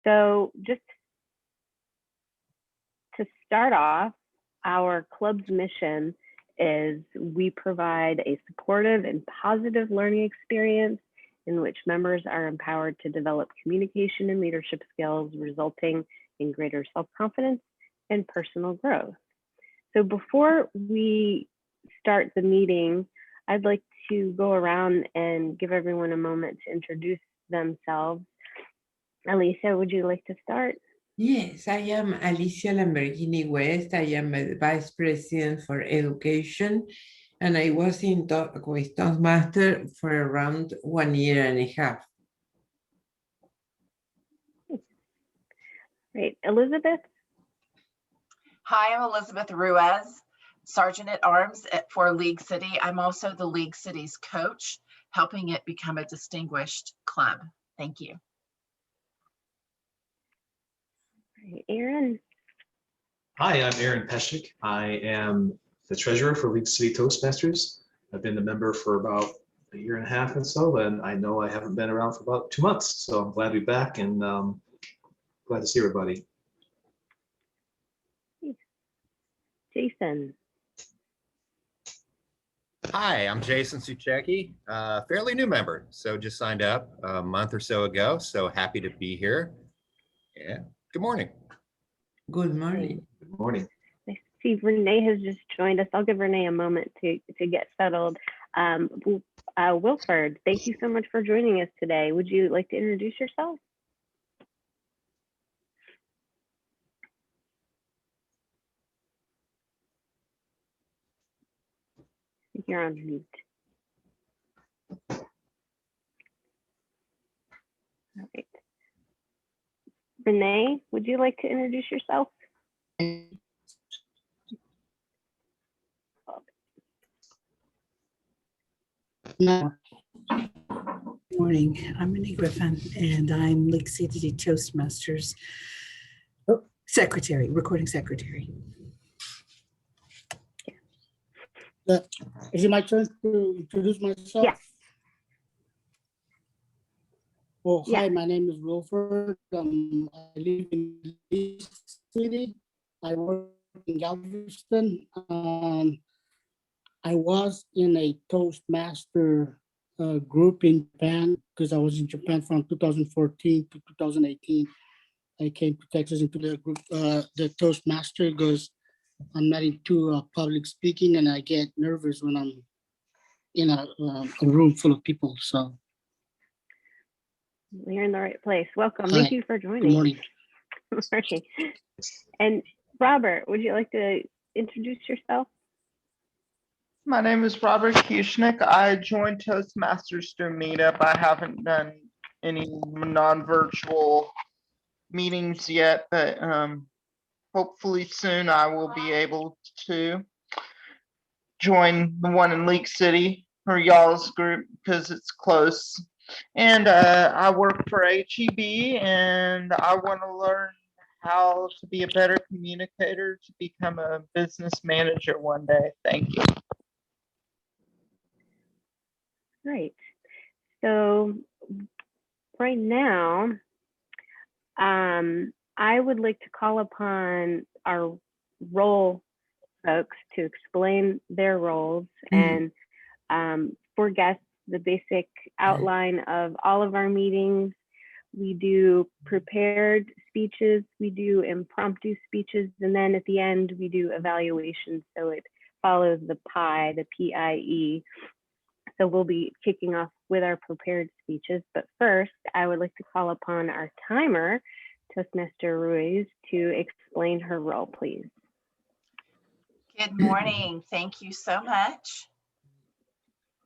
So just to start off, our club's mission is we provide a supportive and positive learning experience in which members are empowered to develop communication and leadership skills, resulting in greater self-confidence and personal growth. So before we start the meeting, I'd like to go around and give everyone a moment to introduce themselves. Alicia, would you like to start? Yes, I am Alicia Lamborghini West. I am a Vice President for Education, and I was with Toastmasters for around 1 year and a half. Great. Elizabeth? Hi, I'm Elizabeth Ruiz, Sergeant at Arms for League City. I'm also the League City's coach, helping it become a distinguished club. Thank you. Aaron. Hi, I'm Aaron Peshek. I am the treasurer for League City Toastmasters. I've been a member for about a year and a half or so, and I know I haven't been around for about 2 months. So I'm glad to be back and glad to see everybody. Jason. Hi, I'm Jason Suchecki, fairly new member. So just signed up a month or so ago. So happy to be here. Yeah. Good morning. Good morning. Good morning. I see Renee has just joined us. I'll give Renee a moment to get settled. Wilford, thank you so much for joining us today. Would you like to introduce yourself? You're on mute. All right. Renee, would you like to introduce yourself? Good morning. I'm Renee Griffin, and I'm League City Toastmasters secretary, recording secretary. Is it my turn to introduce myself? Yes. Oh, hi, Yeah. my name is Wilford. I live in League City. I work in Galveston. I was in a Toastmaster group in Japan because I was in Japan from 2014 to 2018. I came to Texas into the group, the Toastmaster, because I'm not into public speaking and I get nervous when I'm in a room full of people. So You're in the right place. Welcome. Hi. Thank you for joining. good morning. Morning. And Robert, would you like to introduce yourself? My name is Robert Kushnick. I joined Toastmasters through Meetup. I haven't done any non-virtual meetings yet, but hopefully soon I will be able to join the one in League City or y'all's group because it's close. And I work for HEB and I want to learn how to be a better communicator to become a business manager one day. Thank you. Great. So right now, I would like to call upon our role folks to explain their roles and for guests, the basic outline of all of our meetings. We do prepared speeches, we do impromptu speeches, and then at the end, we do evaluations. So it follows the PIE, the P-I-E. So we'll be kicking off with our prepared speeches. But first, I would like to call upon our timer, Toastmaster Ruiz, to explain her role, please. Good morning. Thank you so much.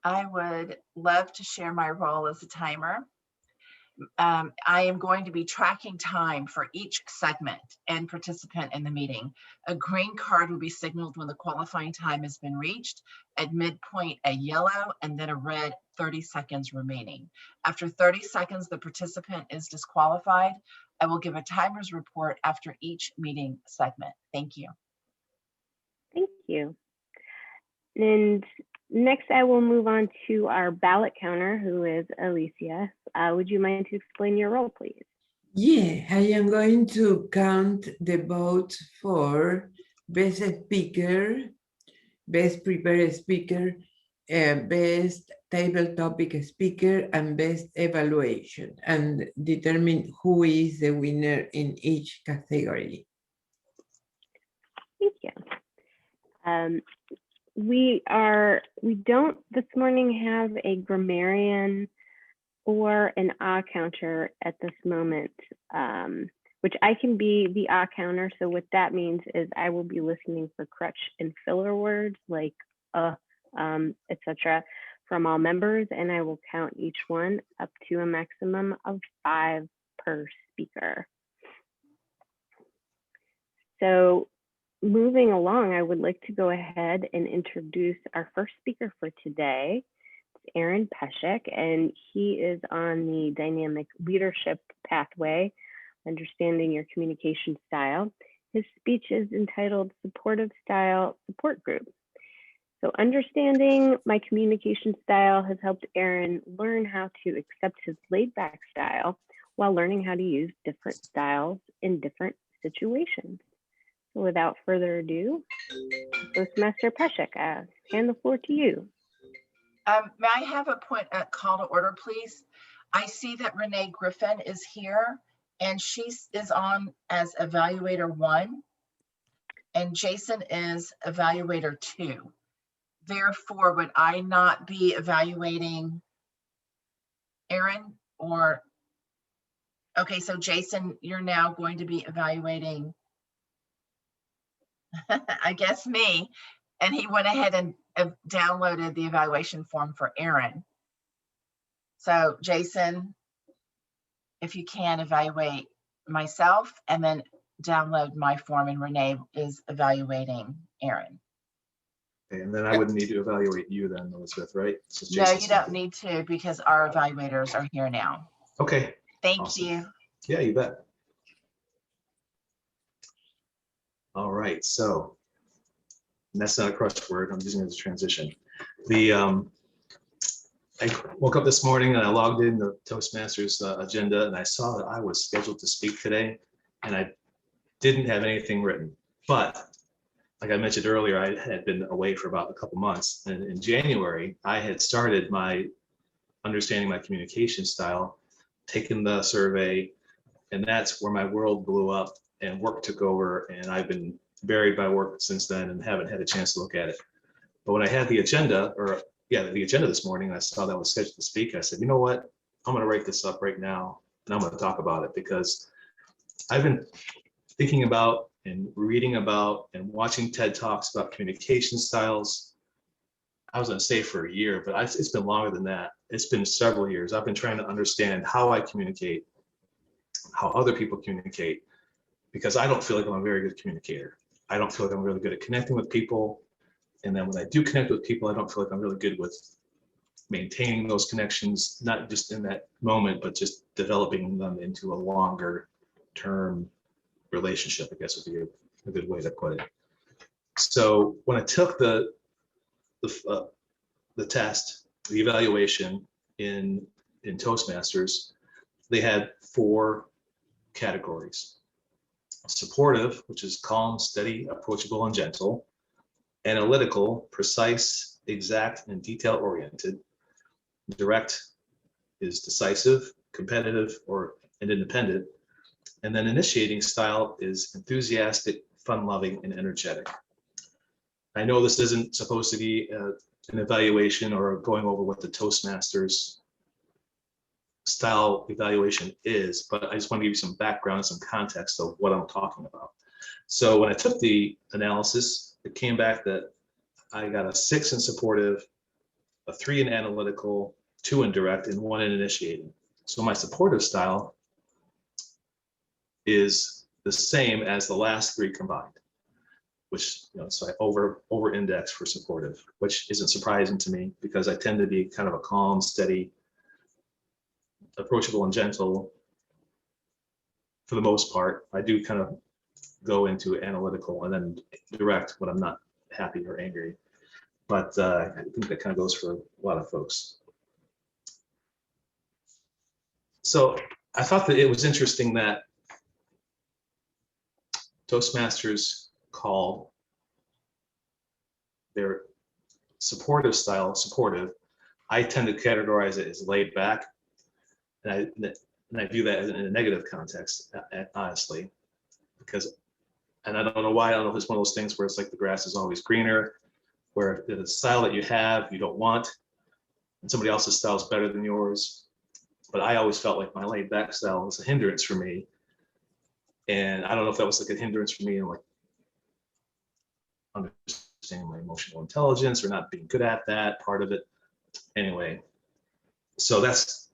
I would love to share my role as a timer. I am going to be tracking time for each segment and participant in the meeting. A green card will be signaled when the qualifying time has been reached. At midpoint, a yellow, and then a red, 30 seconds remaining. After 30 seconds, the participant is disqualified. I will give a timer's report after each meeting segment. Thank you. Thank you. And next, I will move on to our ballot counter, who is Alicia. Would you mind to explain your role, please? Yeah, I am going to count the votes for best speaker, best prepared speaker, best table topic speaker, and best evaluation, and determine who is the winner in each category. Thank you. We don't this morning have a grammarian or an counter at this moment, which I can be the counter. So what that means is I will be listening for crutch and filler words like etc. from all members, and I will count each one up to a maximum of 5 per speaker. So moving along, I would like to go ahead and introduce our first speaker for today. It's Aaron Peshek, and he is on the dynamic leadership pathway, understanding your communication style. His speech is entitled Supportive Style Support Group. So understanding my communication style has helped Aaron learn how to accept his laid back style while learning how to use different styles in different situations. So without further ado, Toastmaster Peshek, hand the floor to you. May I have a call to order, please? I see that Renee Griffin is here, and she is on as Evaluator 1, and Jason is Evaluator 2. Therefore, would I not be evaluating Aaron or, okay, so Jason, you're now going to be evaluating, I guess me, and he went ahead and downloaded the evaluation form for Aaron. So Jason, if you can evaluate myself and then download my form, and Renee is evaluating Aaron. Okay, and then I wouldn't need to evaluate you then, Elizabeth, right? No, you don't need to, because our evaluators are here now. Okay. Thank Awesome. you. Yeah, you bet. All right, so and that's not a crush word. I'm using it as a transition. I woke up this morning and I logged in the Toastmasters agenda, and I saw that I was scheduled to speak today, and I didn't have anything written. But like I mentioned earlier, I had been away for about a couple months, and in January I had started my understanding my communication style, taken the survey, and that's where my world blew up and work took over, and I've been buried by work since then and haven't had a chance to look at it. But when I had the agenda, the agenda this morning, I saw that I was scheduled to speak. I said, you know what? I'm going to write this up right now, and I'm going to talk about it, because I've been thinking about and reading about and watching TED Talks about communication styles. I was going to say for a year, but it's been longer than that. It's been several years. I've been trying to understand how I communicate, how other people communicate, because I don't feel like I'm a very good communicator. I don't feel like I'm really good at connecting with people. And then when I do connect with people, I don't feel like I'm really good with maintaining those connections, not just in that moment, but just developing them into a longer term relationship, I guess would be a good way to put it. So when I took the test, the evaluation in Toastmasters, they had 4 categories. Supportive, which is calm, steady, approachable, and gentle. Analytical, precise, exact, and detail oriented. Direct is decisive, competitive, and independent. And then initiating style is enthusiastic, fun-loving, and energetic. I know this isn't supposed to be an evaluation or going over what the Toastmasters style evaluation is, but I just want to give you some background and some context of what I'm talking about. So when I took the analysis, it came back that I got a 6 in supportive, a 3 in analytical, 2 in direct, and 1 in initiating. So my supportive style is the same as the last 3 combined, which, so I over index for supportive, which isn't surprising to me because I tend to be kind of a calm, steady, approachable, and gentle for the most part. I do kind of go into analytical and then direct when I'm not happy or angry. But I think that kind of goes for a lot of folks. So I thought that it was interesting that Toastmasters called their supportive style supportive. I tend to categorize it as laid back, and I view that in a negative context, honestly, because, and I don't know why. I don't know if it's one of those things where it's like the grass is always greener, where the style that you have you don't want, and somebody else's style is better than yours. But I always felt like my laid back style was a hindrance for me, and I don't know if that was like a hindrance for me in like understanding my emotional intelligence or not being good at that part of it. Anyway, so that's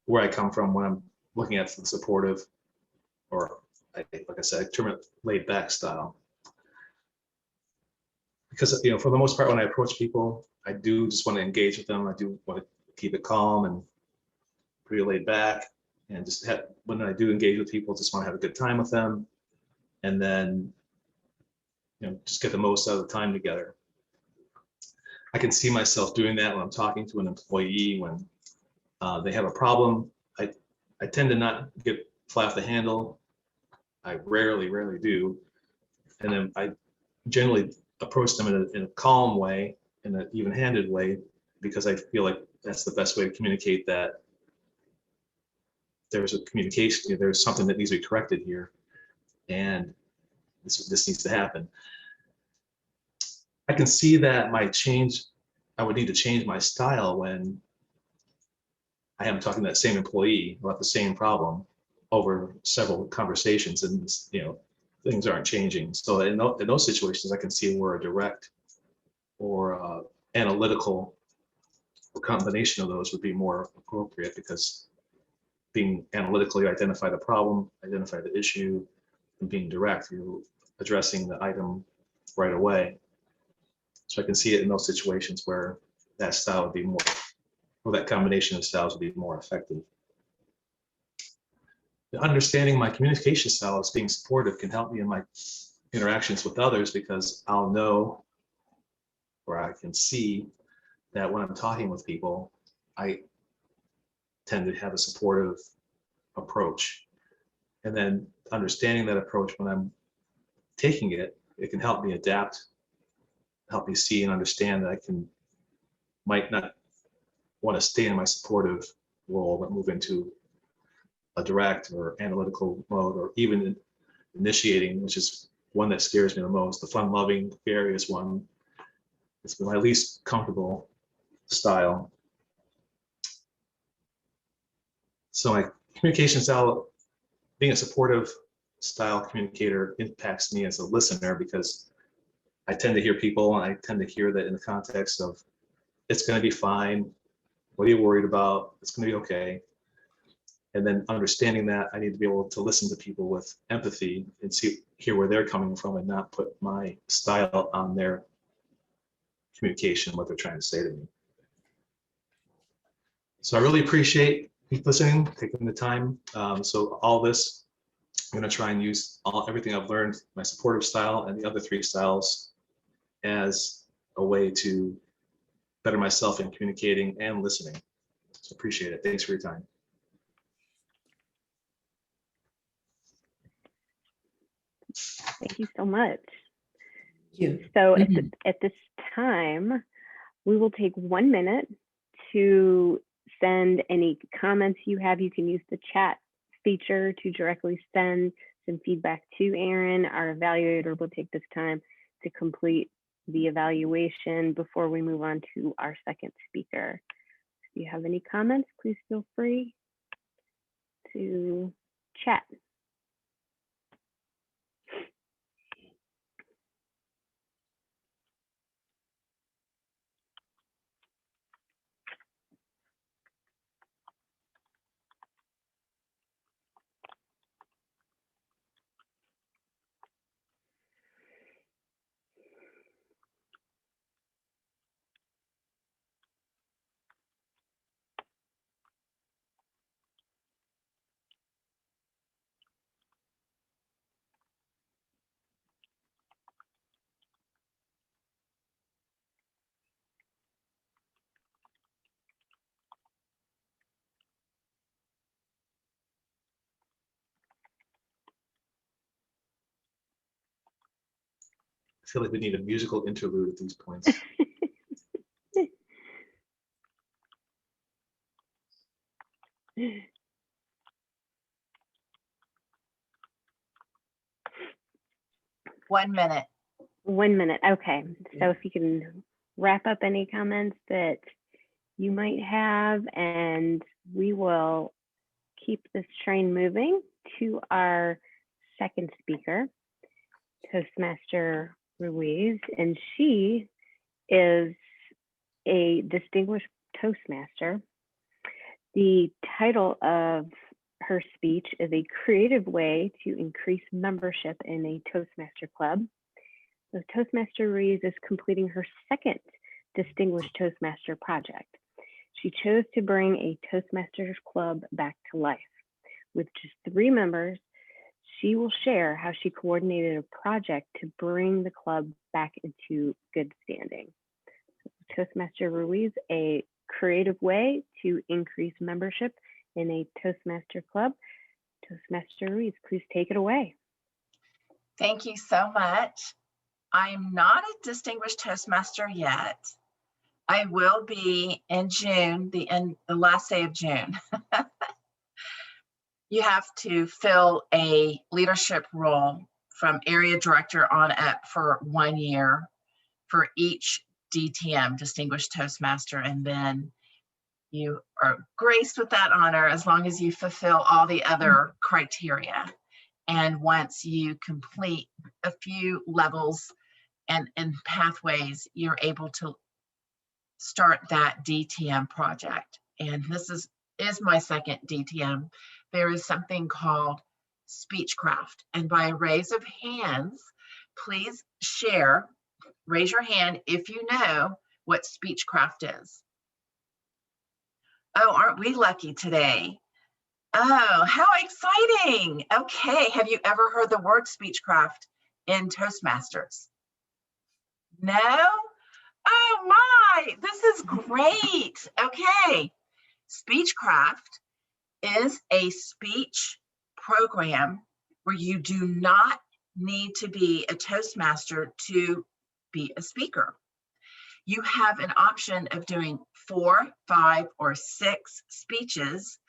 where I come from when I'm looking at the supportive, or like I said, I term it laid back style. Because, you know, for the most part, when I approach people, I do just want to engage with them. I do want to keep it calm and pretty laid back, and just have, when I do engage with people, just want to have a good time with them, and then, you know, just get the most out of the time together. I can see myself doing that when I'm talking to an employee when they have a problem. I tend to not get fly off the handle. I rarely do, and then I generally approach them in a calm way, in an even-handed way, because I feel like that's the best way to communicate that there's a communication, there's something that needs to be corrected here, and this needs to happen. I can see that I would need to change my style when I am talking to that same employee about the same problem over several conversations, and, you know, things aren't changing. So in those situations, I can see where a direct or analytical combination of those would be more appropriate, because being analytically identify the problem, identify the issue, and being direct, you're addressing the item right away. So I can see it in those situations where that style would be more, or that combination of styles would be more effective. Understanding my communication style as being supportive can help me in my interactions with others, because I'll know, or I can see that when I'm talking with people, I tend to have a supportive approach. And then understanding that approach when I'm taking it, it can help me adapt, help me see and understand that I might not want to stay in my supportive role, but move into a direct or analytical mode, or even initiating, which is one that scares me the most. The fun-loving, various one. It's my least comfortable style. So my communication style, being a supportive style communicator, impacts me as a listener, because I tend to hear people, and I tend to hear that in the context of, it's going to be fine. What are you worried about? It's going to be okay. And then understanding that, I need to be able to listen to people with empathy and hear where they're coming from, and not put my style on their communication, what they're trying to say to me. So I really appreciate you listening, taking the time. So all this, I'm going to try and use everything I've learned, my supportive style and the other 3 styles, as a way to better myself in communicating and listening. So appreciate it. Thanks for your time. Thank you so much. Yeah. So at this time, we will take 1 minute to send any comments you have. You can use the chat feature to directly send some feedback to Aaron. Our evaluator will take this time to complete the evaluation before we move on to our second speaker. If you have any comments, please feel free to chat. feel like we need a musical interlude at these points. One minute. 1 minute. Okay. So if you can wrap up any comments that you might have, and we will keep this train moving to our second speaker, Toastmaster Ruiz, and she is a distinguished Toastmaster. The title of her speech is A Creative Way to Increase Membership in a Toastmaster Club. So Toastmaster Ruiz is completing her second Distinguished Toastmaster project. She chose to bring a Toastmasters Club back to life. With just 3 members, she will share how she coordinated a project to bring the club back into good standing. Toastmaster Ruiz, A Creative Way to Increase Membership in a Toastmaster Club. Toastmaster Ruiz, please take it away. Thank you so much. I'm not a distinguished Toastmaster yet. I will be in June, the last day of June. You have to fill a leadership role from area director on up for 1 year for each DTM, Distinguished Toastmaster, and then you are graced with that honor as long as you fulfill all the other criteria. And once you complete a few levels and pathways, you're able to start that DTM project. And this is my second DTM. There is something called Speechcraft. And by a raise of hands, please raise your hand if you know what Speechcraft is. Oh, aren't we lucky today? Oh, how exciting. Okay, have you ever heard the word Speechcraft in Toastmasters? No? Oh my, this is great. Okay, Speechcraft is a speech program where you do not need to be a Toastmaster to be a speaker. You have an option of doing 4, 5, or 6 speeches,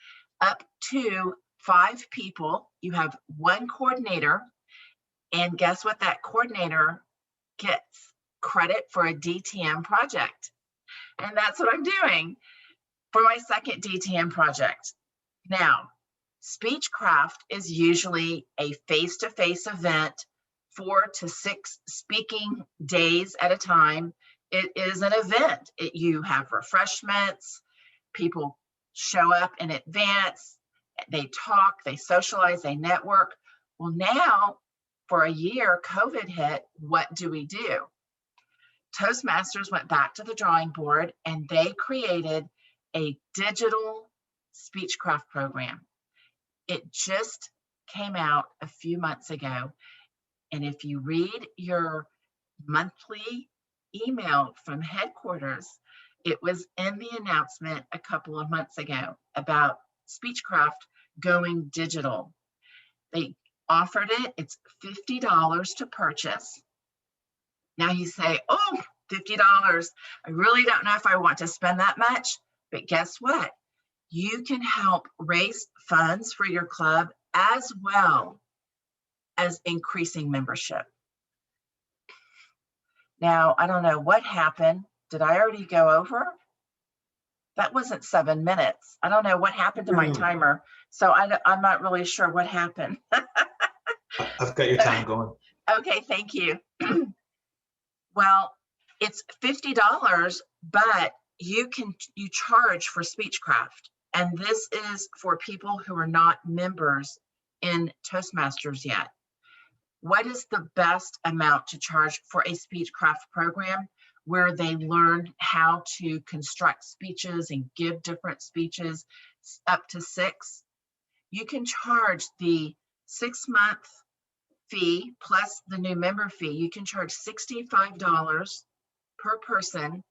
up to 5 people. You have 1 coordinator, and guess what? That coordinator gets credit for a DTM project. And that's what I'm doing for my second DTM project. Now, Speechcraft is usually a face-to-face event, 4 to 6 speaking days at a time. It is an event. You have refreshments, people show up in advance, they talk, they socialize, they network. Well, now for a year, COVID hit, what do we do? Toastmasters went back to the drawing board and they created a digital Speechcraft program. It just came out a few months ago. And if you read your monthly email from headquarters, it was in the announcement a couple of months ago about Speechcraft going digital. They offered it, it's $50 to purchase. Now you say, oh, $50, I really don't know if I want to spend that much, but guess what? You can help raise funds for your club as well as increasing membership. Now, I don't know what happened. Did I already go over? That wasn't 7 minutes. I don't know what happened to my timer. So I'm not really sure what happened. I've got your time going. Okay, thank you. Well, it's $50, but you charge for Speechcraft. And this is for people who are not members in Toastmasters yet. What is the best amount to charge for a Speechcraft program where they learn how to construct speeches and give different speeches up to 6? You can charge the 6-month fee plus the new member fee. You can charge $65 per person,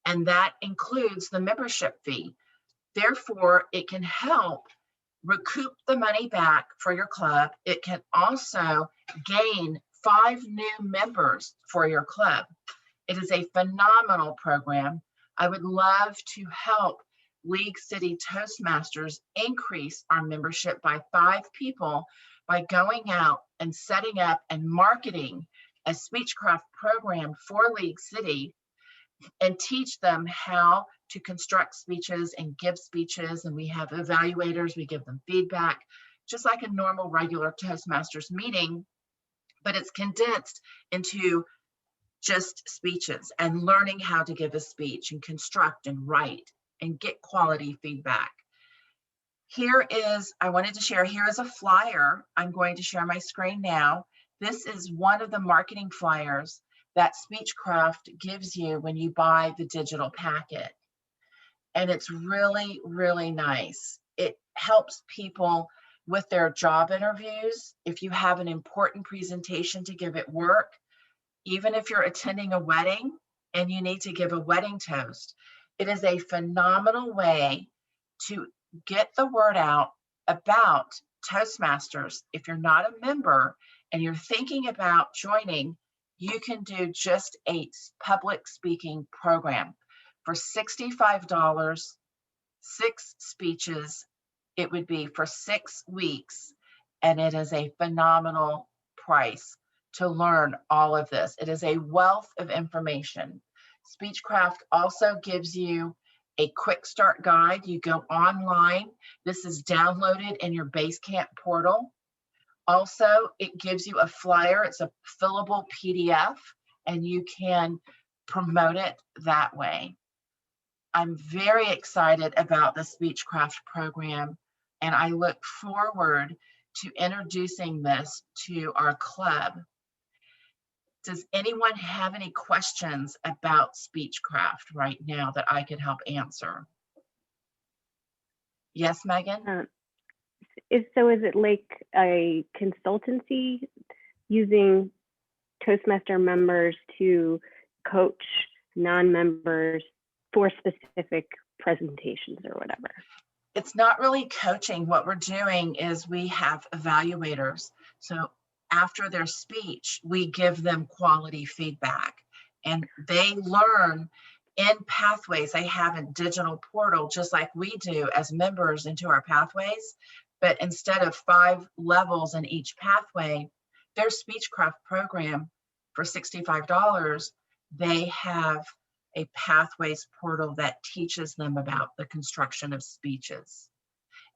and that includes the membership fee. Therefore, it can help recoup the money back for your club. It can also gain 5 new members for your club. It is a phenomenal program. I would love to help League City Toastmasters increase our membership by 5 people by going out and setting up and marketing a Speechcraft program for League City and teach them how to construct speeches and give speeches. And we have evaluators, we give them feedback, just like a normal regular Toastmasters meeting, but it's condensed into just speeches and learning how to give a speech and construct and write and get quality feedback. Here is, I wanted to share, here is a flyer. I'm going to share my screen now. This is one of the marketing flyers that Speechcraft gives you when you buy the digital packet. And it's really, really nice. It helps people with their job interviews. If you have an important presentation to give at work, even if you're attending a wedding and you need to give a wedding toast, it is a phenomenal way to get the word out about Toastmasters. If you're not a member and you're thinking about joining, you can do just a public speaking program for $65, 6 speeches. It would be for 6 weeks, and it is a phenomenal price to learn all of this. It is a wealth of information. Speechcraft also gives you a quick start guide. You go online. This is downloaded in your Basecamp portal. Also, it gives you a flyer. It's a fillable PDF, and you can promote it that way. I'm very excited about the Speechcraft program, and I look forward to introducing this to our club. Does anyone have any questions about Speechcraft right now that I could help answer? Yes, Megan? Is it like a consultancy using Toastmaster members to coach non-members for specific presentations or whatever? It's not really coaching. What we're doing is we have evaluators. So after their speech, we give them quality feedback, and they learn in pathways. They have a digital portal, just like we do as members into our pathways. But instead of 5 levels in each pathway, their Speechcraft program for $65, they have a pathways portal that teaches them about the construction of speeches.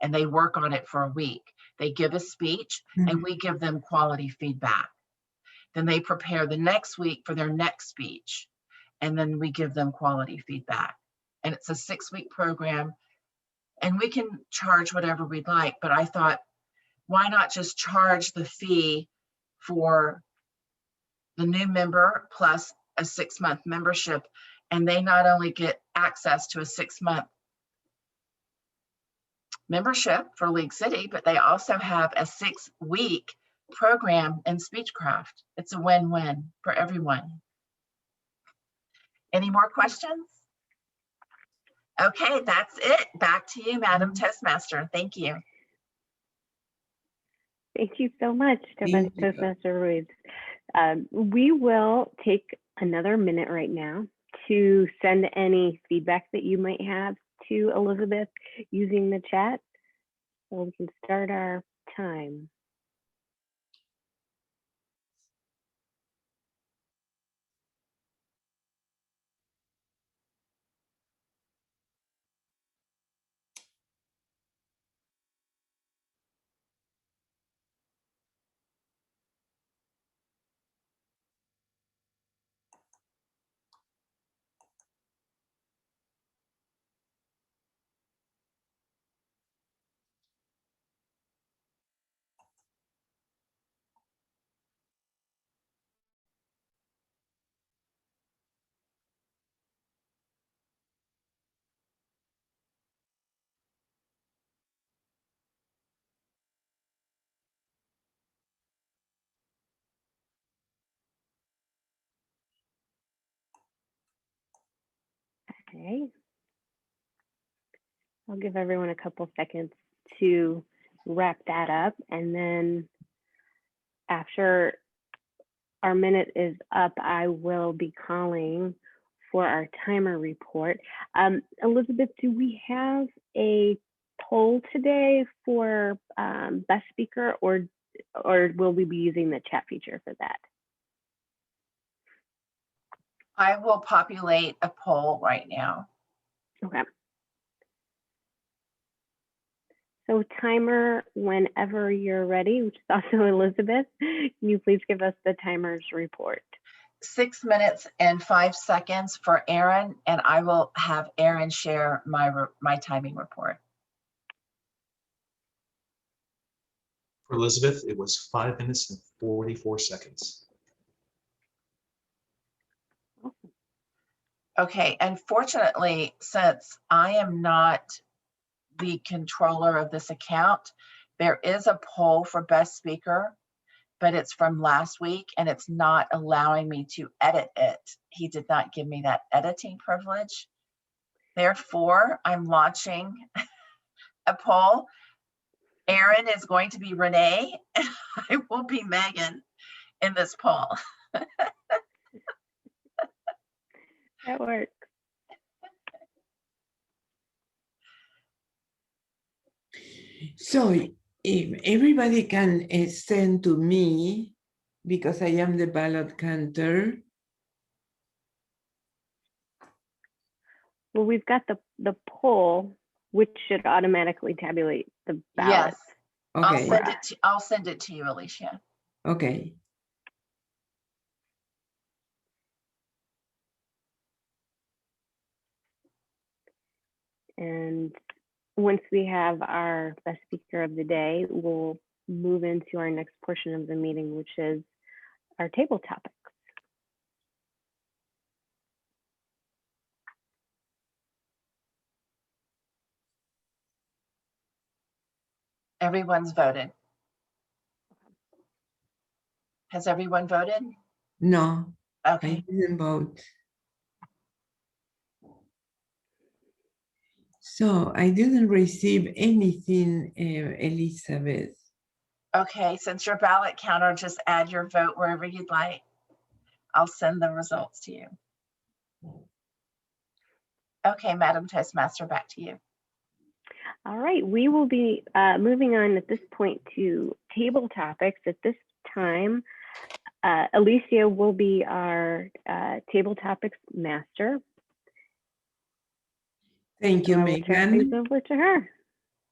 And they work on it for a week. They give a speech and we give them quality feedback. Then they prepare the next week for their next speech. And then we give them quality feedback. And it's a 6-week program. And we can charge whatever we'd like, but I thought, why not just charge the fee for the new member plus a 6-month membership, and they not only get access to a 6-month membership for League City, but they also have a 6-week program in Speechcraft. It's a win-win for everyone. Any more questions? Okay, that's it. Back to you, Madam Toastmaster. Thank you. Thank you so much, Thank you. Toastmaster Ruiz. We will take another minute right now to send any feedback that you might have to Elizabeth using the chat, so we can start our time. Okay. I'll give everyone a couple seconds to wrap that up, and then after our minute is up, I will be calling for our timer report. Elizabeth, do we have a poll today for best speaker, or will we be using the chat feature for that? I will populate a poll right now. Okay. So timer, whenever you're ready, which is also Elizabeth, can you please give us the timer's report? 6 minutes and 5 seconds for Aaron, and I will have Aaron share my timing report. For Elizabeth, it was 5 minutes and 44 seconds. Okay, unfortunately, since I am not the controller of this account, there is a poll for best speaker, but it's from last week and it's not allowing me to edit it. He did not give me that editing privilege. Therefore, I'm launching a poll. Aaron is going to be Renee, and I will be Megan in this poll. That works. So if everybody can send to me, because I am the ballot counter. Well, we've got the poll, which should automatically tabulate the ballot. Yes, Okay, I'll send it to you, Alicia. okay. And once we have our best speaker of the day, we'll move into our next portion of the meeting, which is our table topics. Everyone's voted. Has everyone voted? No, Okay. I didn't vote. So I didn't receive anything, Elizabeth. Okay, since your ballot counter, just add your vote wherever you'd like. I'll send the results to you. Okay, Madam Toastmaster, back to you. All right, we will be moving on at this point to table topics. At this time, Alicia will be our table topics master. Thank you, I will turn things Megan. over to her.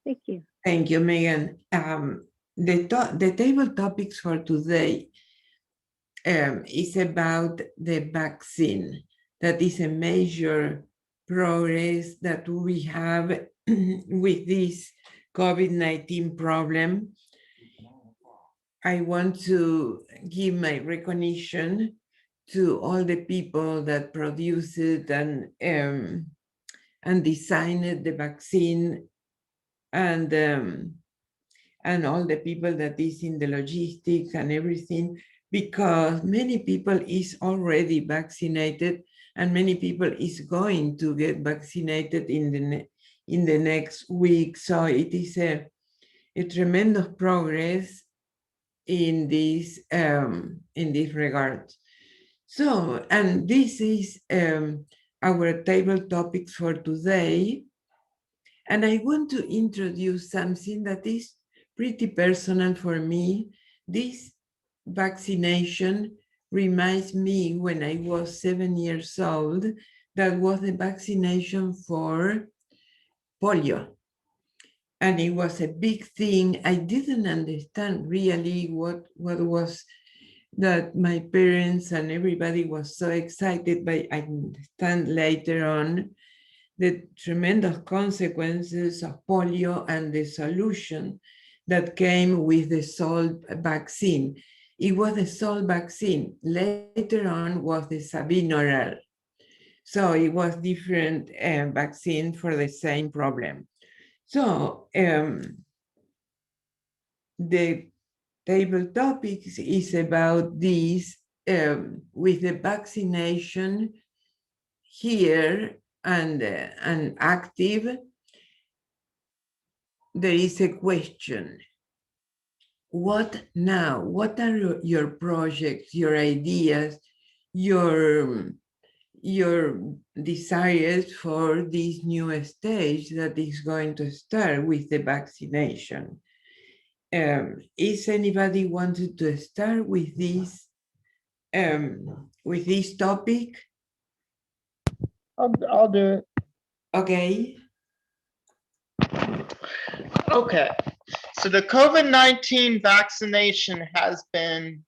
Thank you. Thank you, Megan. The table topics for today is about the vaccine. That is a major progress that we have with this COVID-19 problem. I want to give my recognition to all the people that produced it and designed the vaccine, and all the people that is in the logistics and everything, because many people is already vaccinated and many people is going to get vaccinated in the next week. So it is a tremendous progress in this regard. So, and this is our table topics for today. And I want to introduce something that is pretty personal for me. This vaccination reminds me when I was 7 years old, that was the vaccination for polio. And it was a big thing. I didn't understand really what was that my parents and everybody was so excited, but I understand later on the tremendous consequences of polio and the solution that came with the salt vaccine. It was the salt vaccine. Later on was the Sabinoral. So it was different vaccine for the same problem. So the table topics is about this with the vaccination here and active. There is a question. what now? What are your projects, your ideas, your desires for this new stage that is going to start with the vaccination? Is anybody wanted to start with this topic? I'll do it. Okay. Okay, so the COVID-19 vaccination has been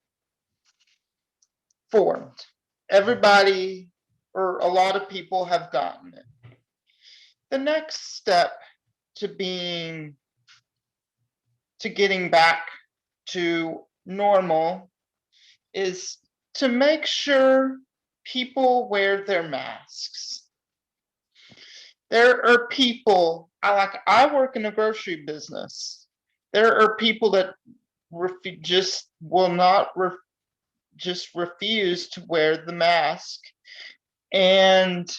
formed. Everybody, or a lot of people, have gotten it. The next step to getting back to normal is to make sure people wear their masks. There are people, I work in a grocery business. There are people that just will not just refuse to wear the mask. And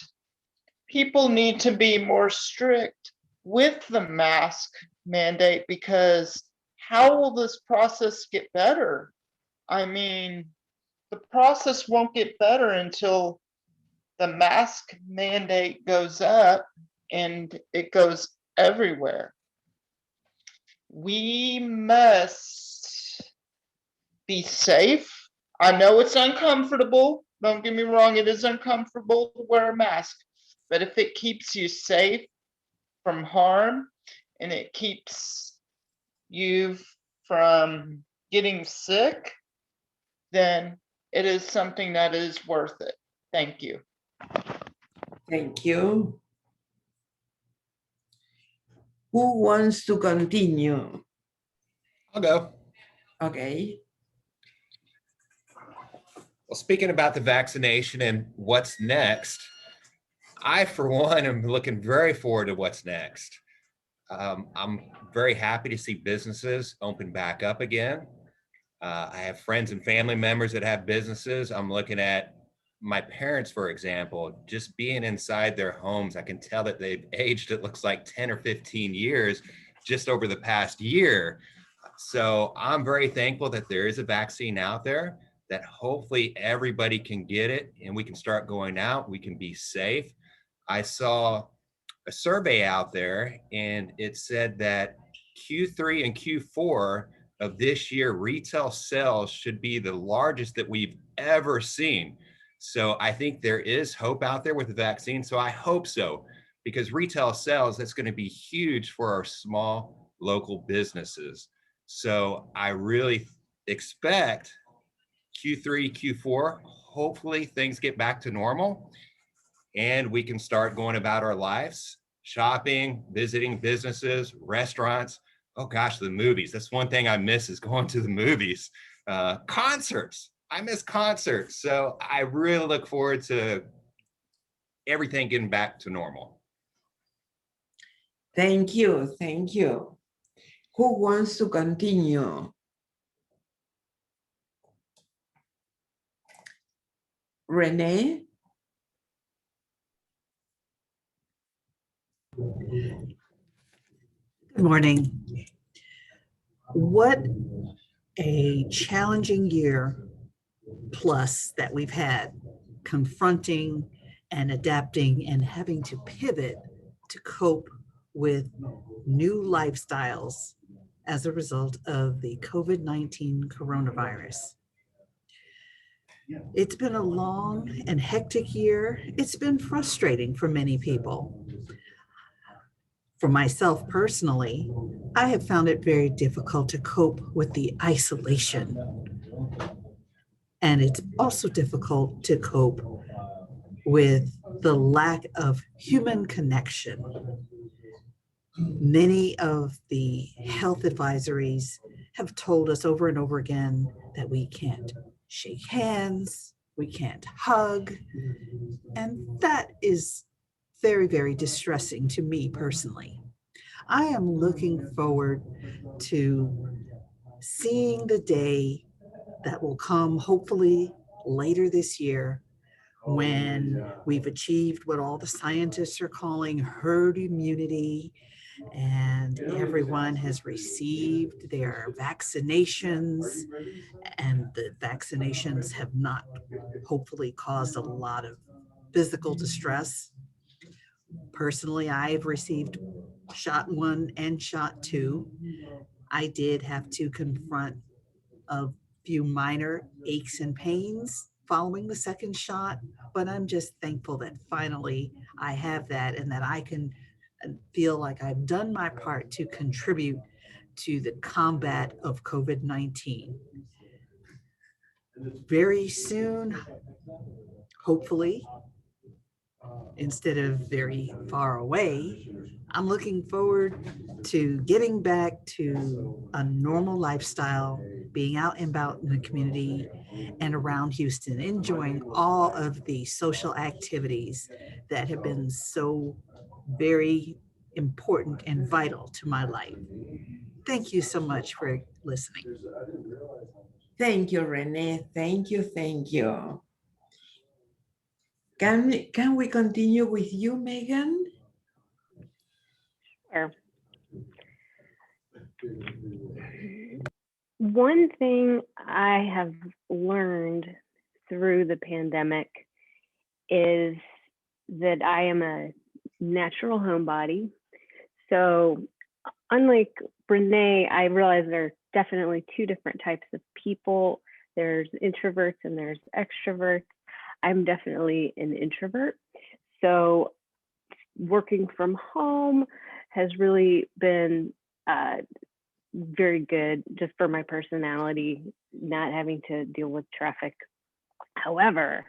people need to be more strict with the mask mandate, because how will this process get better? I mean, the process won't get better until the mask mandate goes up and it goes everywhere. We must be safe. I know it's uncomfortable. Don't get me wrong, it is uncomfortable to wear a mask, but if it keeps you safe from harm and it keeps you from getting sick, then it is something that is worth it. Thank you. Thank you. Who wants to continue? I'll go. Okay. Well, speaking about the vaccination and what's next, I, for one, am looking very forward to what's next. I'm very happy to see businesses open back up again. I have friends and family members that have businesses. I'm looking at my parents, for example, just being inside their homes. I can tell that they've aged, it looks like 10 or 15 years just over the past year. So I'm very thankful that there is a vaccine out there, that hopefully everybody can get it and we can start going out, we can be safe. I saw a survey out there and it said that Q3 and Q4 of this year, retail sales should be the largest that we've ever seen. So I think there is hope out there with the vaccine. So I hope so, because retail sales, that's going to be huge for our small local businesses. So I really expect Q3, Q4, hopefully things get back to normal and we can start going about our lives, shopping, visiting businesses, restaurants. Oh gosh, the movies. That's one thing I miss, is going to the movies. Concerts. I miss concerts. So I really look forward to everything getting back to normal. Thank you. Thank you. Who wants to continue? Renee? Good morning. What a challenging year plus that we've had, confronting and adapting and having to pivot to cope with new lifestyles as a result of the COVID-19 coronavirus. It's been a long and hectic year. It's been frustrating for many people. For myself personally, I have found it very difficult to cope with the isolation. And it's also difficult to cope with the lack of human connection. Many of the health advisories have told us over and over again that we can't shake hands, we can't hug, and that is very, very distressing to me personally. I am looking forward to seeing the day that will come, hopefully later this year, when we've achieved what all the scientists are calling herd immunity, and everyone has received their vaccinations, and the vaccinations have not hopefully caused a lot of physical distress. Personally, I've received shot 1 and shot 2. I did have to confront a few minor aches and pains following the second shot, but I'm just thankful that finally I have that and that I can feel like I've done my part to contribute to the combat of COVID-19. Very soon, hopefully, instead of very far away, I'm looking forward to getting back to a normal lifestyle, being out and about in the community and around Houston, enjoying all of the social activities that have been so very important and vital to my life. Thank you so much for listening. Thank you, Renee. Thank you, thank you. Can we continue with you, Megan? Sure. One thing I have learned through the pandemic is that I am a natural homebody. So unlike Renee, I realize there are definitely two different types of people. There's introverts and there's extroverts. I'm definitely an introvert. So working from home has really been very good just for my personality, not having to deal with traffic. However,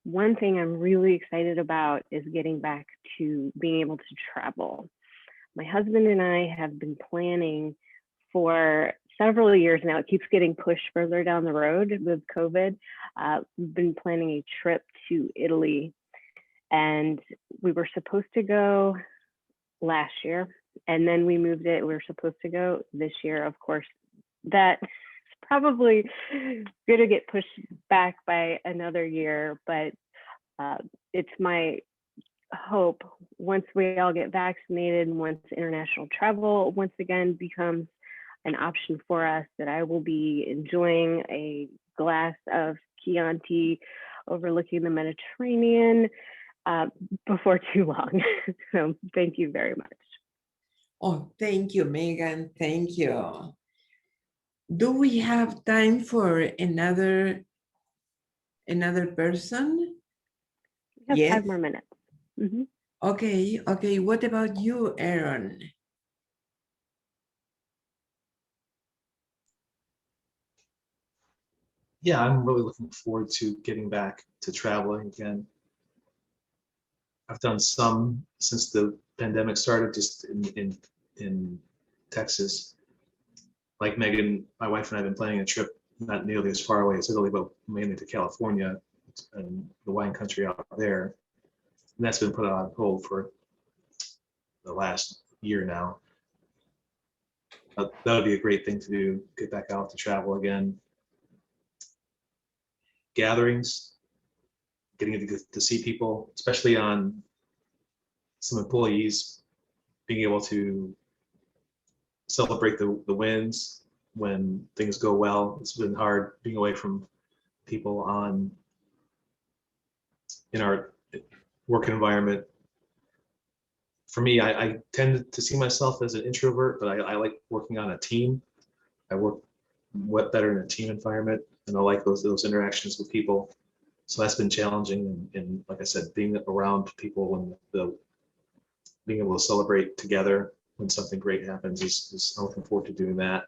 one thing I'm really excited about is getting back to being able to travel. My husband and I have been planning for several years now. It keeps getting pushed further down the road with COVID. We've been planning a trip to Italy, and we were supposed to go last year, and then we moved it. We were supposed to go this year. Of course, that's probably going to get pushed back by another year, but it's my hope once we all get vaccinated and once international travel once again becomes an option for us, that I will be enjoying a glass of Chianti overlooking the Mediterranean before too long. So thank you very much. Oh, thank you, Megan. Thank you. Do we have time for another person? We have Yes. 5 more minutes. Mm-hmm. Okay. What about you, Aaron? Yeah, I'm really looking forward to getting back to traveling again. I've done some since the pandemic started, just in Texas. Like Megan, my wife and I have been planning a trip not nearly as far away as Italy, but mainly to California and the wine country out there. And that's been put on hold for the last year now. That would be a great thing to do, get back out to travel again. Gatherings, getting to see people, especially on some employees, being able to celebrate the wins when things go well. It's been hard being away from people in our work environment. For me, I tend to see myself as an introvert, but I like working on a team. I work better in a team environment, and I like those interactions with people. So that's been challenging, and like I said, being around people and being able to celebrate together when something great happens is I'm looking forward to doing that.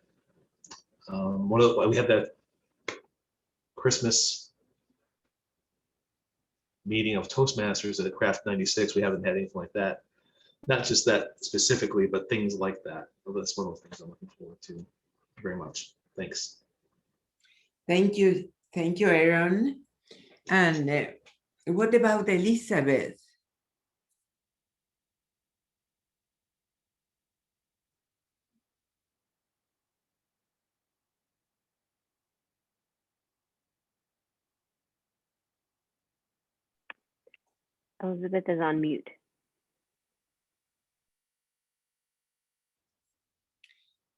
We had that Christmas meeting of Toastmasters at Craft 96. We haven't had anything like that. Not just that specifically, but things like that. So that's one of the things I'm looking forward to very much. Thanks. Thank you, Aaron. And what about Elizabeth? Elizabeth is on mute.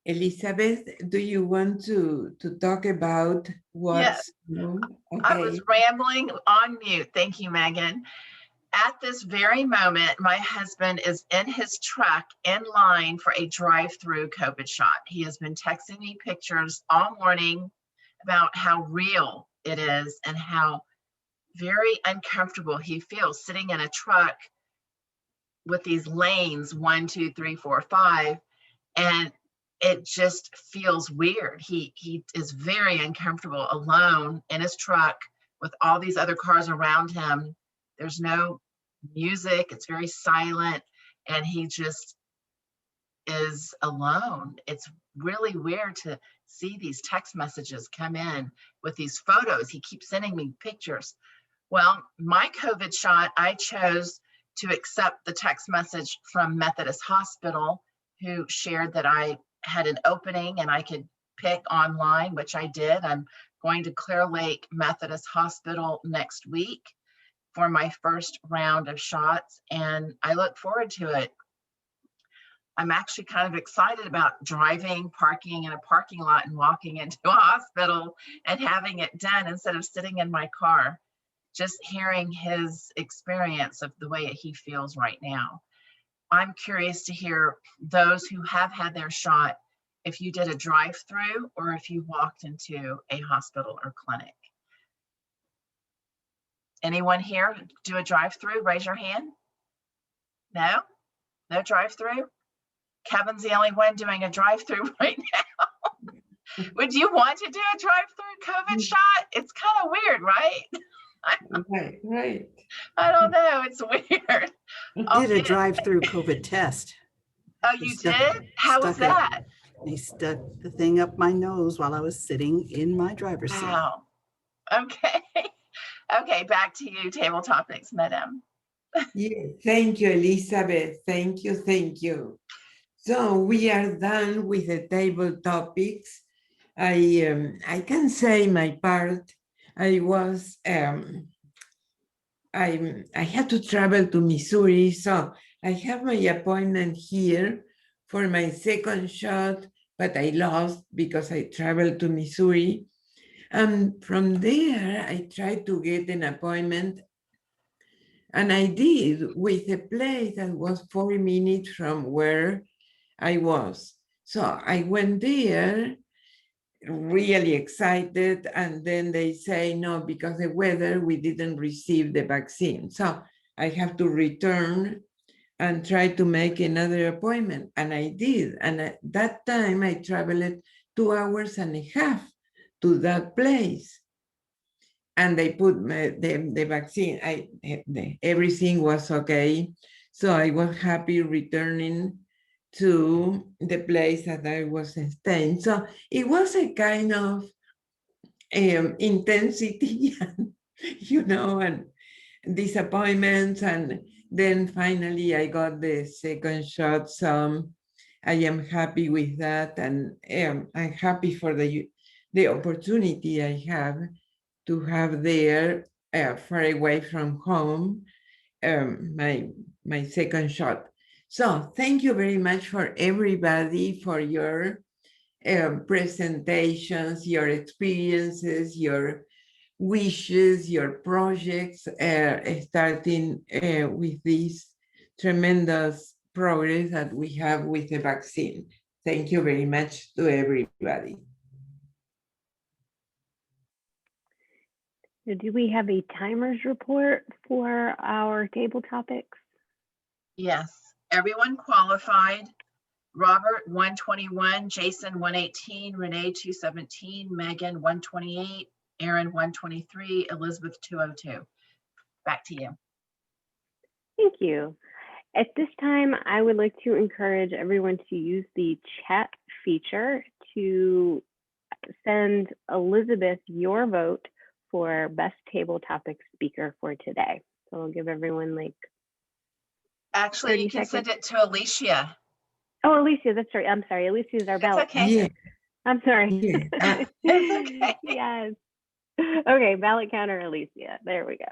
Elizabeth, do you want to talk about what's new? I was rambling on mute. Thank you, Megan. At this very moment, my husband is in his truck in line for a drive-through COVID shot. He has been texting me pictures all morning about how real it is and how very uncomfortable he feels sitting in a truck with these lanes 1, 2, 3, 4, 5, and it just feels weird. He is very uncomfortable alone in his truck with all these other cars around him. There's no music, it's very silent, and he just is alone. It's really weird to see these text messages come in with these photos. He keeps sending me pictures. Well, my COVID shot, I chose to accept the text message from Methodist Hospital, who shared that I had an opening and I could pick online, which I did. I'm going to Clear Lake Methodist Hospital next week for my first round of shots, and I look forward to it. I'm actually kind of excited about driving, parking in a parking lot and walking into a hospital and having it done instead of sitting in my car. Just hearing his experience of the way he feels right now. I'm curious to hear those who have had their shot, if you did a drive-through or if you walked into a hospital or clinic. Anyone here do a drive-through? Raise your hand. No? No drive-through? Kevin's the only one doing a drive-through right now. Would you want to do a drive-through COVID shot? It's kind of weird, right? Right. I don't know. It's weird. I did a drive-through COVID test. Oh, you did? How was that? They stuck the thing up my nose while I was sitting in my driver's seat. Wow. Okay. Okay, back to you, table topics, Madam. Yeah, thank you, Elizabeth. Thank you. So we are done with the table topics. I can say my part. I was I had to travel to Missouri, so I have my appointment here for my second shot, but I lost because I traveled to Missouri. And from there, I tried to get an appointment, and I did with a place that was 40 minutes from where I was. So I went there really excited, and then they say no, because the weather, we didn't receive the vaccine. So I have to return and try to make another appointment, and I did. And at that time I traveled 2 hours and a half to that place, and they put the vaccine. Everything was okay, so I was happy returning to the place that I was staying. So it was a kind of intensity, and disappointments. And then finally I got the second shot. So I am happy with that. And I'm happy for the opportunity I have to have there far away from home, my second shot. So thank you very much for everybody for your presentations, your experiences, your wishes, your projects, starting with this tremendous progress that we have with the vaccine. Thank you very much to everybody. Do we have a timers report for our table topics? Yes, everyone qualified. Robert 121, Jason 118, Renee 217, Megan 128, Aaron 123, Elizabeth 202. Back to you. Thank you. At this time, I would like to encourage everyone to use the chat feature to send Elizabeth your vote for best table topic speaker for today. So I'll give everyone like Actually, you can send it to Alicia. Oh, Alicia, that's right. I'm sorry. Alicia is our ballot. Okay. Yeah. I'm sorry. Yeah. It's okay. Yes. Okay, ballot counter Alicia. There we go.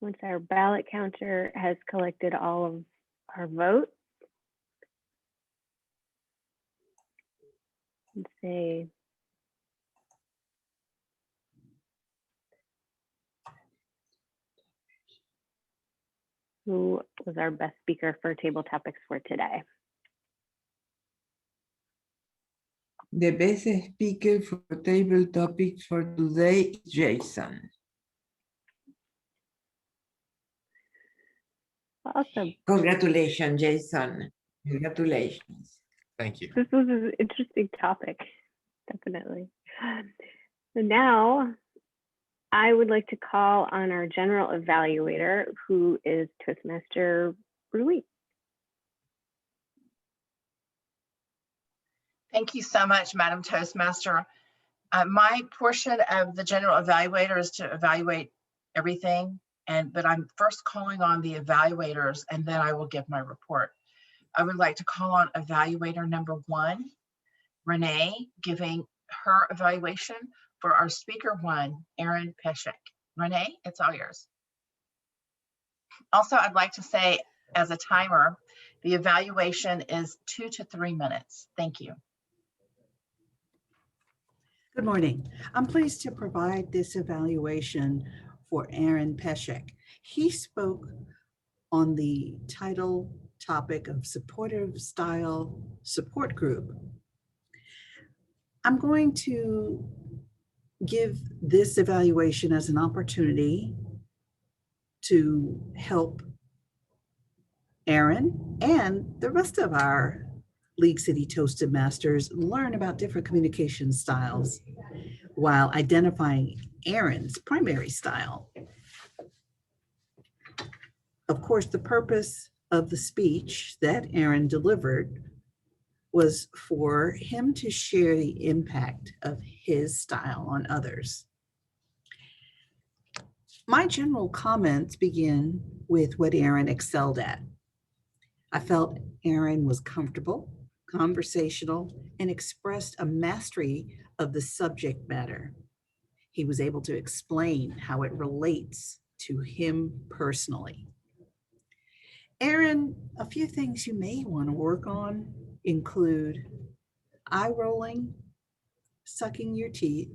Once our ballot counter has collected all of our votes, let's say who was our best speaker for table topics for today. The best speaker for table topics for today is Jason. Awesome. Congratulations, Jason. Congratulations. Thank you. This was an interesting topic, definitely. So now I would like to call on our general evaluator, who is Toastmaster Ruiz. Thank you so much, Madam Toastmaster. My portion of the general evaluator is to evaluate everything, but I'm first calling on the evaluators and then I will give my report. I would like to call on evaluator number 1, Renee, giving her evaluation for our speaker 1, Erin Peshek. Renee, it's all yours. Also, I'd like to say as a timer, the evaluation is 2 to 3 minutes. Thank you. Good morning. I'm pleased to provide this evaluation for Erin Peshek. He spoke on the title topic of supportive style support group. I'm going to give this evaluation as an opportunity to help Erin and the rest of our League City Toastmasters learn about different communication styles while identifying Erin's primary style. Of course, the purpose of the speech that Erin delivered was for him to share the impact of his style on others. My general comments begin with what Erin excelled at. I felt Erin was comfortable, conversational, and expressed a mastery of the subject matter. He was able to explain how it relates to him personally. Erin, a few things you may want to work on include eye rolling, sucking your teeth,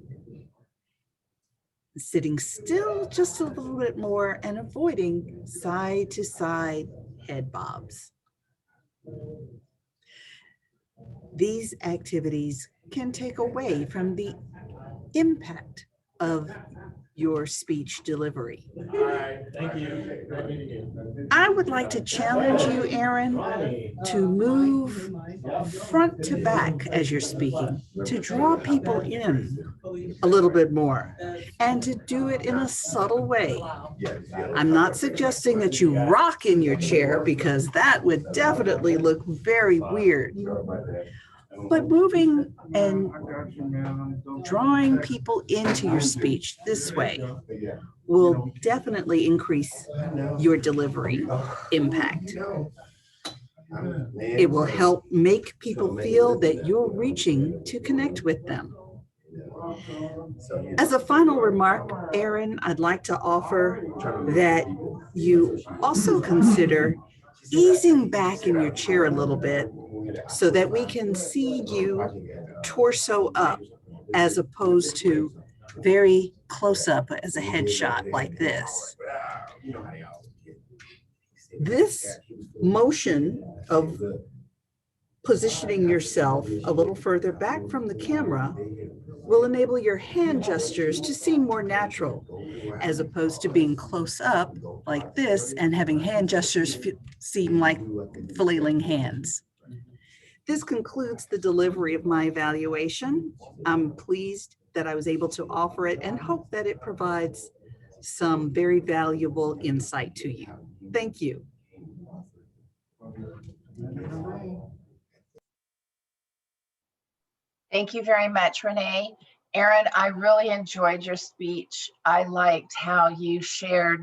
sitting still just a little bit more, and avoiding side to side head bobs. These activities can take away from the impact of your speech delivery. All right, thank you. I would like to challenge you, Erin, to move front to back as you're speaking, to draw people in a little bit more, and to do it in a subtle way. I'm not suggesting that you rock in your chair because that would definitely look very weird. But moving and drawing people into your speech this way will definitely increase your delivery impact. It will help make people feel that you're reaching to connect with them. As a final remark, Erin, I'd like to offer that you also consider easing back in your chair a little bit so that we can see you torso up as opposed to very close up as a headshot like this. This motion of positioning yourself a little further back from the camera will enable your hand gestures to seem more natural, as opposed to being close up like this and having hand gestures seem like flailing hands. This concludes the delivery of my evaluation. I'm pleased that I was able to offer it and hope that it provides some very valuable insight to you. Thank you. Thank you very much, Renee. Erin, I really enjoyed your speech. I liked how you shared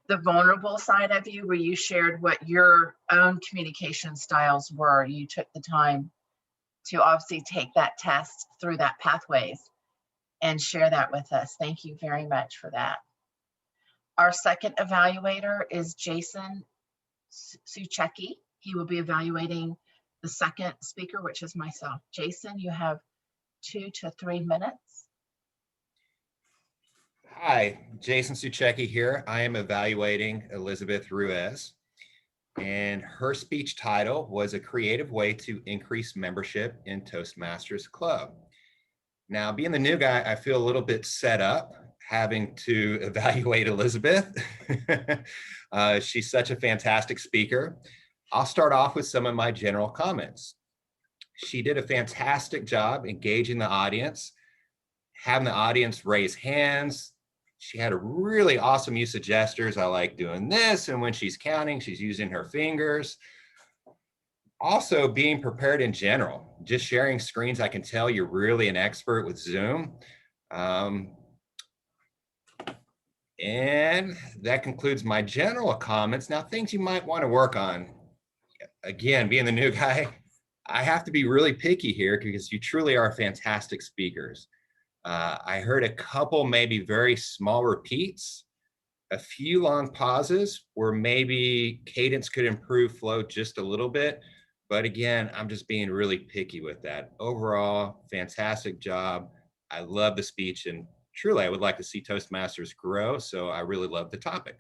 the vulnerable side of you, where you shared what your own communication styles were. You took the time to obviously take that test through that pathways and share that with us. Thank you very much for that. Our second evaluator is Jason Suchecki. He will be evaluating the second speaker, which is myself. Jason, you have 2 to 3 minutes. Hi, Jason Suchecki here. I am evaluating Elizabeth Ruiz, and her speech title was A Creative Way to Increase Membership in Toastmasters Club. Now, being the new guy, I feel a little bit set up having to evaluate Elizabeth. She's such a fantastic speaker. I'll start off with some of my general comments. She did a fantastic job engaging the audience, having the audience raise hands. She had a really awesome use of gestures. I like doing this, and when she's counting, she's using her fingers. Also, being prepared in general, just sharing screens. I can tell you're really an expert with Zoom. And that concludes my general comments. Now, things you might want to work on. Again, being the new guy, I have to be really picky here because you truly are fantastic speakers. I heard a couple maybe very small repeats, a few long pauses where maybe cadence could improve flow just a little bit. But again, I'm just being really picky with that. Overall, fantastic job. I love the speech, and truly I would like to see Toastmasters grow. So I really love the topic.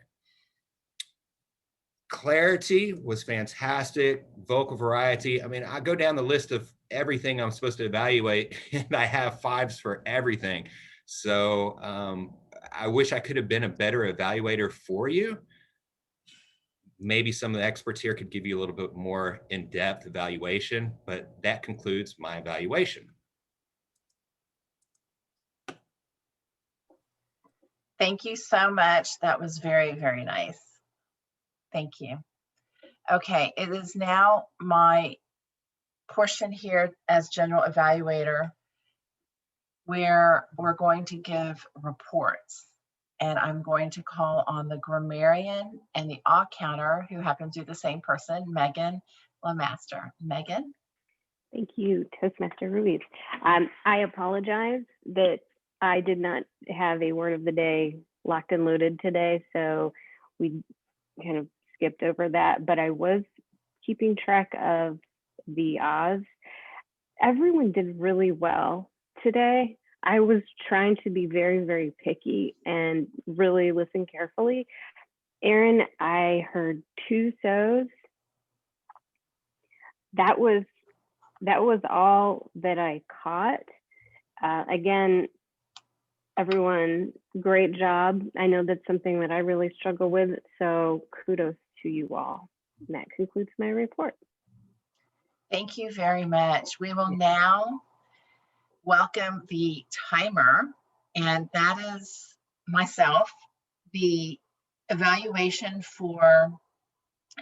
Clarity was fantastic. Vocal variety. I mean, I go down the list of everything I'm supposed to evaluate, and I have 5s for everything. So I wish I could have been a better evaluator for you. Maybe some of the experts here could give you a little bit more in-depth evaluation, but that concludes my evaluation. Thank you so much. That was very, very nice. Thank you. Okay, it is now my portion here as general evaluator where we're going to give reports. And I'm going to call on the grammarian and the awe counter, who happens to be the same person, Megan Lemaster. Megan? Thank you, Toastmaster Ruiz. I apologize that I did not have a word of the day locked and loaded today, so we kind of skipped over that, but I was keeping track of the Oz. Everyone did really well today. I was trying to be very, very picky and really listen carefully. Erin, I heard 2 so's. That was all that I caught. Again, everyone, great job. I know that's something that I really struggle with, so kudos to you all. And that concludes my report. Thank you very much. We will now welcome the timer, and that is myself. The evaluation for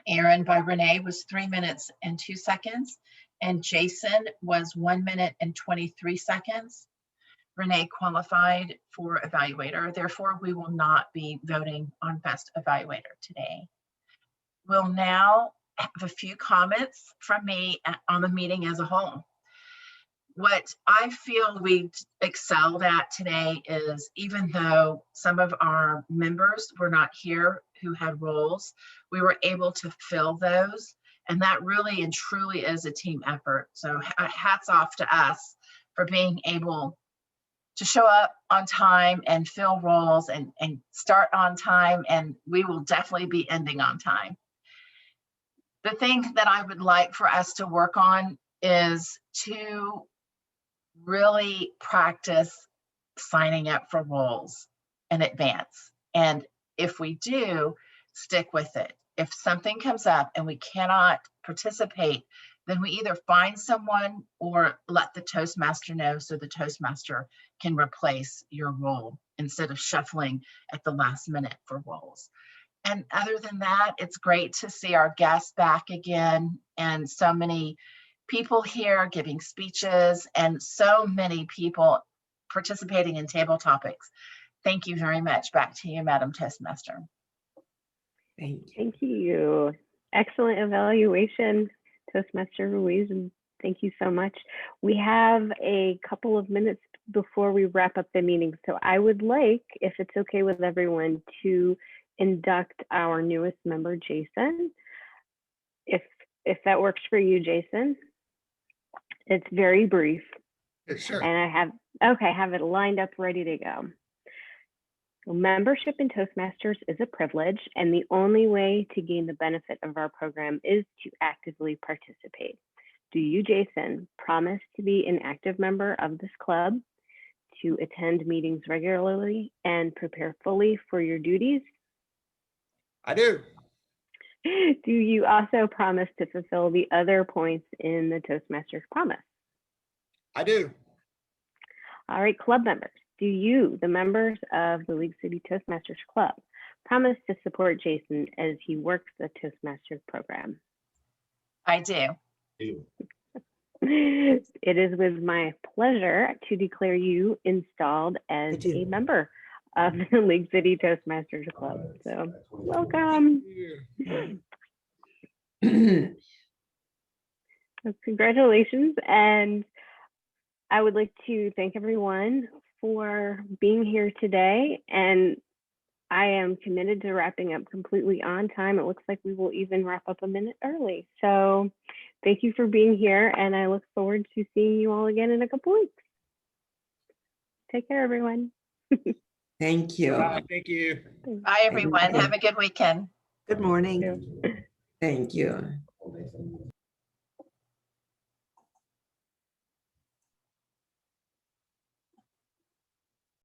Erin by Renee was 3 minutes and 2 seconds, and Jason was 1 minute and 23 seconds. Renee qualified for evaluator. Therefore, we will not be voting on best evaluator today. We'll now have a few comments from me on the meeting as a whole. What I feel we excelled at today is, even though some of our members were not here who had roles, we were able to fill those. And that really and truly is a team effort. So hats off to us for being able to show up on time and fill roles and start on time. And we will definitely be ending on time. The thing that I would like for us to work on is to really practice signing up for roles in advance. And if we do, stick with it. If something comes up and we cannot participate, then we either find someone or let the Toastmaster know so the Toastmaster can replace your role instead of shuffling at the last minute for roles. And other than that, it's great to see our guests back again, and so many people here giving speeches and so many people participating in table topics. Thank you very much. Back to you, Madam Toastmaster. Thank you. Excellent evaluation, Toastmaster Ruiz, and thank you so much. We have a couple of minutes before we wrap up the meeting, so I would like, if it's okay with everyone, to induct our newest member, Jason. If that works for you, Jason. It's very brief. Sure. And I have it lined up, ready to go. So membership in Toastmasters is a privilege, and the only way to gain the benefit of our program is to actively participate. Do you, Jason, promise to be an active member of this club, to attend meetings regularly, and prepare fully for your duties? I do. Do you also promise to fulfill the other points in the Toastmasters promise? I do. All right, club members, do you, the members of the League City Toastmasters Club, promise to support Jason as he works the Toastmasters program? I do. It is with my pleasure to declare you installed as a member of the League City Toastmasters Club. So welcome. So congratulations. And I would like to thank everyone for being here today. And I am committed to wrapping up completely on time. It looks like we will even wrap up a minute early. So thank you for being here. And I look forward to seeing you all again in a couple weeks. Take care, everyone. Thank you. Bye, thank you. Bye, everyone. Have a good weekend. Good morning. Thank you.